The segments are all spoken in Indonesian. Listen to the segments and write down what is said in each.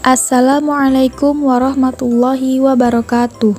Assalamualaikum warahmatullahi wabarakatuh.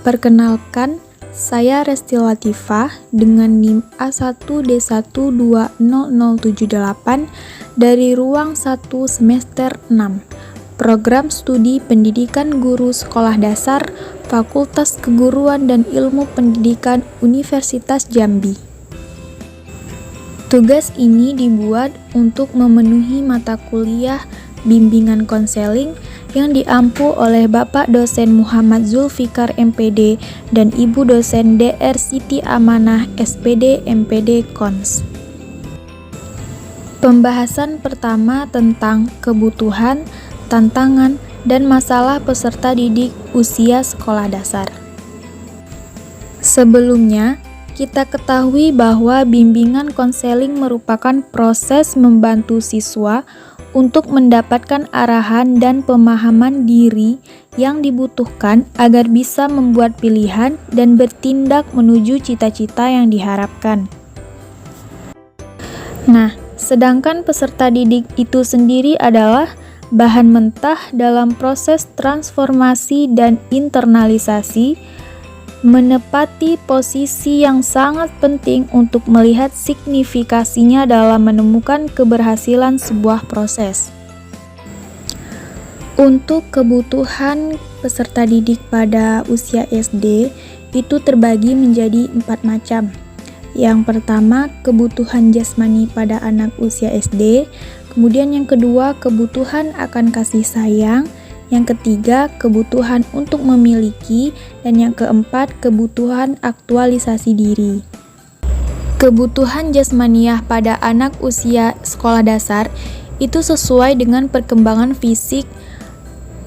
Perkenalkan, saya Resti Latifah dengan NIM A1D1200078 dari Ruang 1 Semester 6, Program Studi Pendidikan Guru Sekolah Dasar, Fakultas Keguruan dan Ilmu Pendidikan Universitas Jambi. Tugas ini dibuat untuk memenuhi mata kuliah bimbingan konseling yang diampu oleh Bapak Dosen Muhammad Zulfikar MPD dan Ibu Dosen Dr. Siti Amanah SPD MPD Kons. Pembahasan pertama tentang kebutuhan, tantangan, dan masalah peserta didik usia sekolah dasar. Sebelumnya, kita ketahui bahwa bimbingan konseling merupakan proses membantu siswa untuk mendapatkan arahan dan pemahaman diri yang dibutuhkan agar bisa membuat pilihan dan bertindak menuju cita-cita yang diharapkan. Nah, sedangkan peserta didik itu sendiri adalah bahan mentah dalam proses transformasi dan internalisasi, menepati posisi yang sangat penting untuk melihat signifikasinya dalam menemukan keberhasilan sebuah proses. Untuk kebutuhan peserta didik pada usia SD itu terbagi menjadi 4 macam. Yang pertama, kebutuhan jasmani pada anak usia SD, kemudian yang kedua, kebutuhan akan kasih sayang, yang ketiga, kebutuhan untuk memiliki, dan yang keempat, kebutuhan aktualisasi diri. Kebutuhan jasmaniah pada anak usia sekolah dasar itu sesuai dengan perkembangan fisik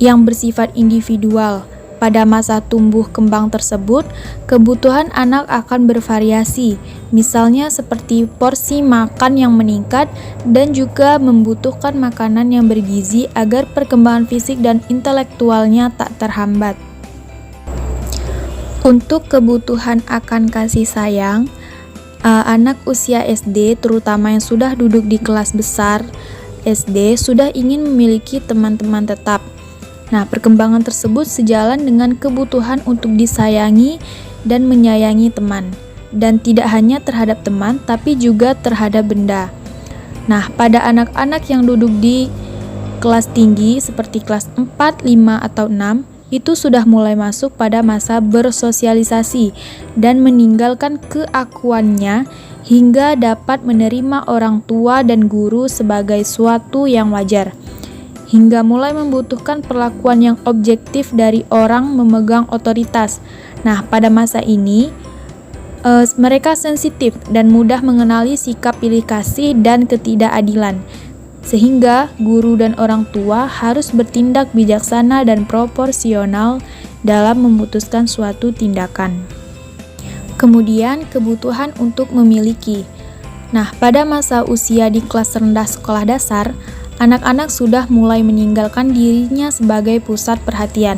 yang bersifat individual. Pada masa tumbuh kembang tersebut, kebutuhan anak akan bervariasi, misalnya seperti porsi makan yang meningkat dan juga membutuhkan makanan yang bergizi agar perkembangan fisik dan intelektualnya tak terhambat. Untuk kebutuhan akan kasih sayang, anak usia SD, terutama yang sudah duduk di kelas besar SD, sudah ingin memiliki teman-teman tetap. Nah, perkembangan tersebut sejalan dengan kebutuhan untuk disayangi dan menyayangi teman, dan tidak hanya terhadap teman, tapi juga terhadap benda. Nah, pada anak-anak yang duduk di kelas tinggi seperti kelas 4, 5, atau 6, itu sudah mulai masuk pada masa bersosialisasi dan meninggalkan keakuannya hingga dapat menerima orang tua dan guru sebagai suatu yang wajar, hingga mulai membutuhkan perlakuan yang objektif dari orang memegang otoritas. Nah, pada masa ini, mereka sensitif dan mudah mengenali sikap pilih kasih dan ketidakadilan, sehingga guru dan orang tua harus bertindak bijaksana dan proporsional dalam memutuskan suatu tindakan. Kemudian, kebutuhan untuk memiliki. Nah, pada masa usia di kelas rendah sekolah dasar, anak-anak sudah mulai meninggalkan dirinya sebagai pusat perhatian.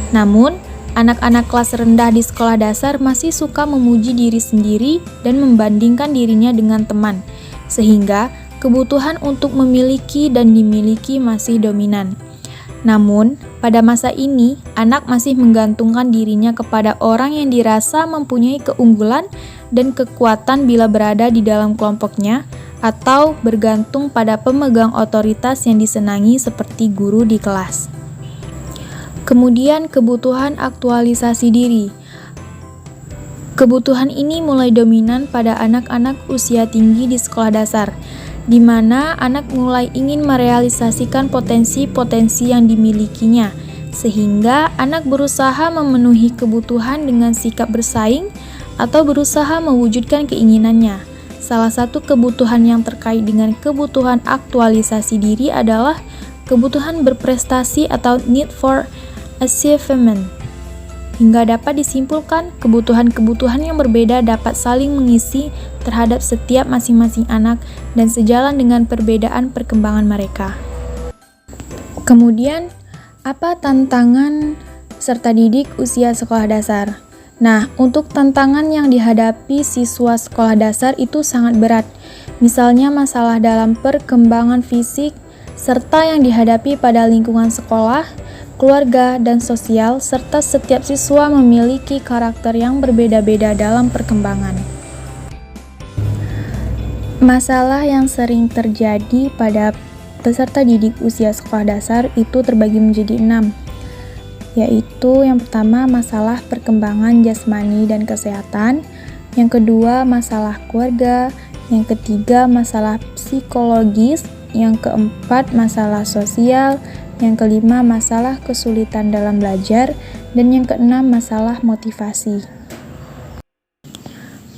Namun, anak-anak kelas rendah di sekolah dasar masih suka memuji diri sendiri dan membandingkan dirinya dengan teman, sehingga kebutuhan untuk memiliki dan dimiliki masih dominan. Namun, pada masa ini, anak masih menggantungkan dirinya kepada orang yang dirasa mempunyai keunggulan dan kekuatan bila berada di dalam kelompoknya, atau bergantung pada pemegang otoritas yang disenangi seperti guru di kelas. Kemudian kebutuhan aktualisasi diri. Kebutuhan ini mulai dominan pada anak-anak usia tinggi di sekolah dasar, di mana anak mulai ingin merealisasikan potensi-potensi yang dimilikinya, sehingga anak berusaha memenuhi kebutuhan dengan sikap bersaing atau berusaha mewujudkan keinginannya. Salah satu kebutuhan yang terkait dengan kebutuhan aktualisasi diri adalah kebutuhan berprestasi atau need for achievement. Hingga dapat disimpulkan, kebutuhan-kebutuhan yang berbeda dapat saling mengisi terhadap setiap masing-masing anak dan sejalan dengan perbedaan perkembangan mereka. Kemudian, apa tantangan peserta didik usia sekolah dasar? Nah, untuk tantangan yang dihadapi siswa sekolah dasar itu sangat berat. Misalnya masalah dalam perkembangan fisik serta yang dihadapi pada lingkungan sekolah, keluarga, dan sosial, serta setiap siswa memiliki karakter yang berbeda-beda dalam perkembangan. Masalah yang sering terjadi pada peserta didik usia sekolah dasar itu terbagi menjadi 6, yaitu yang pertama masalah perkembangan jasmani dan kesehatan, yang kedua masalah keluarga, yang ketiga masalah psikologis, yang keempat masalah sosial, yang kelima masalah kesulitan dalam belajar, dan yang keenam masalah motivasi.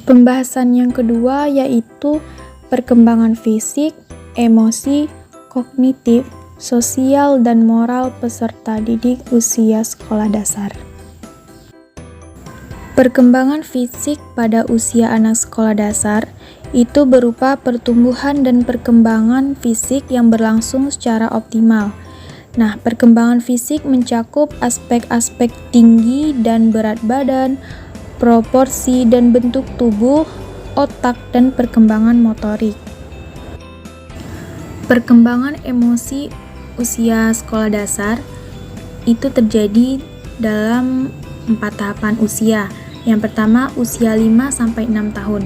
Pembahasan yang kedua yaitu perkembangan fisik, emosi, kognitif, sosial, dan moral peserta didik usia sekolah dasar. Perkembangan fisik pada usia anak sekolah dasar itu berupa pertumbuhan dan perkembangan fisik yang berlangsung secara optimal. Nah, perkembangan fisik mencakup aspek-aspek tinggi dan berat badan, proporsi dan bentuk tubuh, otak, dan perkembangan motorik. Perkembangan emosi usia sekolah dasar itu terjadi dalam 4 tahapan usia. Yang pertama, usia 5-6 tahun.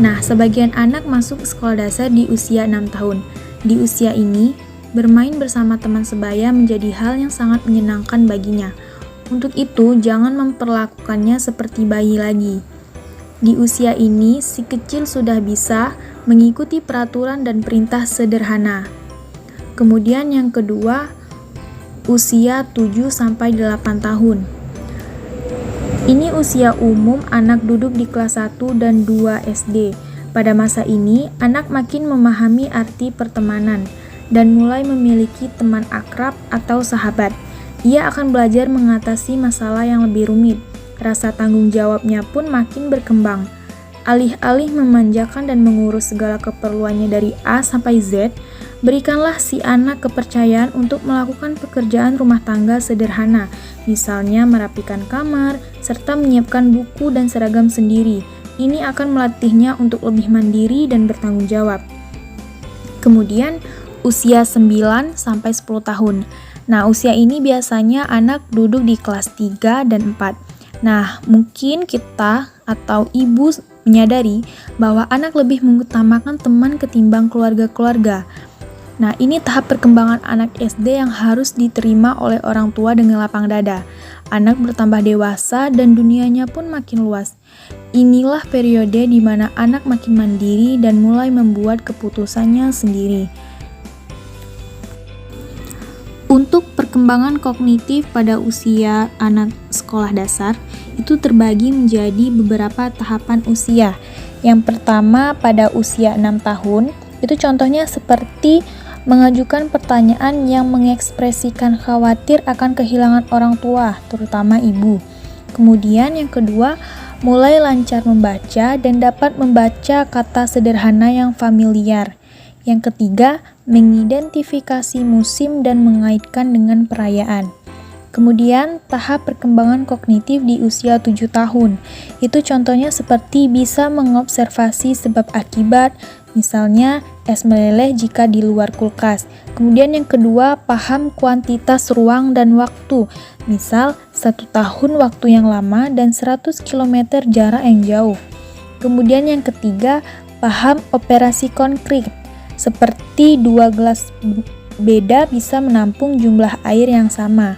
Nah, sebagian anak masuk sekolah dasar di usia 6 tahun. Di usia ini, bermain bersama teman sebaya menjadi hal yang sangat menyenangkan baginya. Untuk itu, jangan memperlakukannya seperti bayi lagi. Di usia ini, si kecil sudah bisa mengikuti peraturan dan perintah sederhana. Kemudian yang kedua, usia 7-8 tahun. Ini usia umum anak duduk di kelas 1 dan 2 SD. Pada masa ini, anak makin memahami arti pertemanan dan mulai memiliki teman akrab atau sahabat. Ia akan belajar mengatasi masalah yang lebih rumit. Rasa tanggung jawabnya pun makin berkembang. Alih-alih memanjakan dan mengurus segala keperluannya dari A sampai Z, berikanlah si anak kepercayaan untuk melakukan pekerjaan rumah tangga sederhana, misalnya merapikan kamar, serta menyiapkan buku dan seragam sendiri. Ini akan melatihnya untuk lebih mandiri dan bertanggung jawab. Kemudian, usia 9-10 tahun. Nah, usia ini biasanya anak duduk di kelas 3 dan 4. Nah, mungkin kita atau ibu menyadari bahwa anak lebih mengutamakan teman ketimbang keluarga-keluarga. Nah, ini tahap perkembangan anak SD yang harus diterima oleh orang tua dengan lapang dada. Anak bertambah dewasa dan dunianya pun makin luas. Inilah periode di mana anak makin mandiri dan mulai membuat keputusannya sendiri. Untuk perkembangan kognitif pada usia anak sekolah dasar, itu terbagi menjadi beberapa tahapan usia. Yang pertama, pada usia 6 tahun, itu contohnya seperti mengajukan pertanyaan yang mengekspresikan khawatir akan kehilangan orang tua, terutama ibu. Kemudian yang kedua, mulai lancar membaca dan dapat membaca kata sederhana yang familiar. Yang ketiga, mengidentifikasi musim dan mengaitkan dengan perayaan. Kemudian, tahap perkembangan kognitif di usia 7 tahun. Itu contohnya seperti bisa mengobservasi sebab akibat, misalnya es meleleh jika di luar kulkas. Kemudian yang kedua, paham kuantitas ruang dan waktu. Misal, 1 tahun waktu yang lama dan 100 km jarak yang jauh. Kemudian yang ketiga, paham operasi konkret. Seperti 2 gelas beda bisa menampung jumlah air yang sama.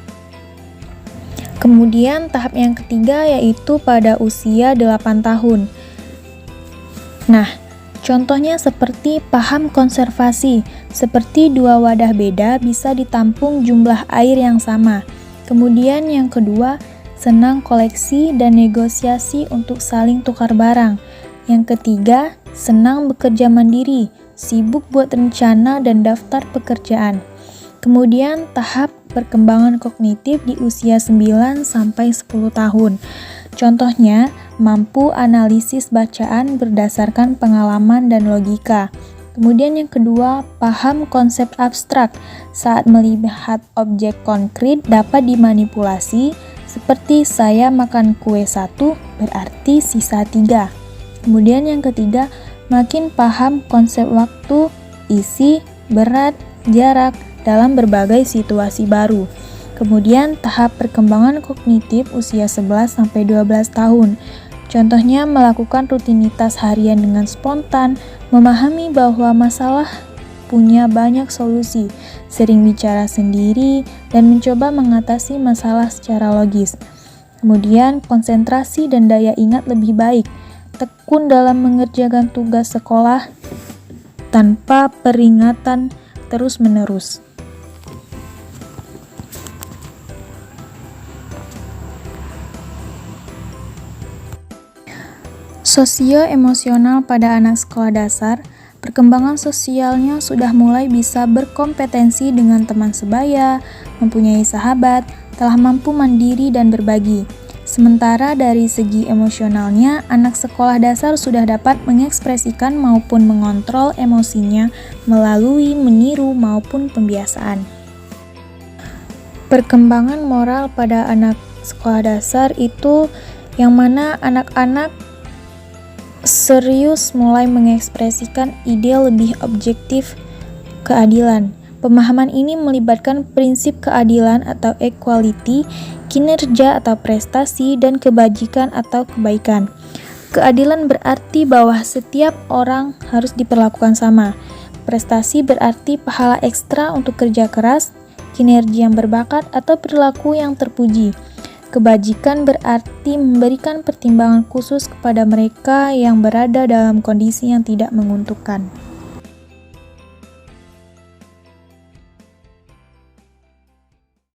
Kemudian tahap yang ketiga yaitu pada usia 8 tahun. Nah, contohnya seperti paham konservasi, seperti 2 wadah beda bisa ditampung jumlah air yang sama. Kemudian yang kedua, senang koleksi dan negosiasi untuk saling tukar barang. Yang ketiga, senang bekerja mandiri, sibuk buat rencana dan daftar pekerjaan. Kemudian tahap perkembangan kognitif di usia 9-10 tahun. Contohnya, mampu analisis bacaan berdasarkan pengalaman dan logika. Kemudian yang kedua, paham konsep abstrak. Saat melihat objek konkret dapat dimanipulasi, seperti saya makan kue 1 berarti sisa 3. Kemudian yang ketiga, makin paham konsep waktu, isi, berat, jarak dalam berbagai situasi baru. Kemudian tahap perkembangan kognitif usia 11-12 tahun. Contohnya melakukan rutinitas harian dengan spontan, memahami bahwa masalah punya banyak solusi, sering bicara sendiri, dan mencoba mengatasi masalah secara logis. Kemudian konsentrasi dan daya ingat lebih baik, tekun dalam mengerjakan tugas sekolah tanpa peringatan terus-menerus. Sosio-emosional pada anak sekolah dasar, perkembangan sosialnya sudah mulai bisa berkompetensi dengan teman sebaya, mempunyai sahabat, telah mampu mandiri dan berbagi. Sementara dari segi emosionalnya, anak sekolah dasar sudah dapat mengekspresikan maupun mengontrol emosinya melalui meniru maupun pembiasaan. Perkembangan moral pada anak sekolah dasar itu yang mana anak-anak serius mulai mengekspresikan ide lebih objektif keadilan. Pemahaman ini melibatkan prinsip keadilan atau equality, kinerja atau prestasi, dan kebajikan atau kebaikan. Keadilan berarti bahwa setiap orang harus diperlakukan sama. Prestasi berarti pahala ekstra untuk kerja keras, kinerja yang berbakat, atau perilaku yang terpuji. Kebajikan berarti memberikan pertimbangan khusus kepada mereka yang berada dalam kondisi yang tidak menguntungkan.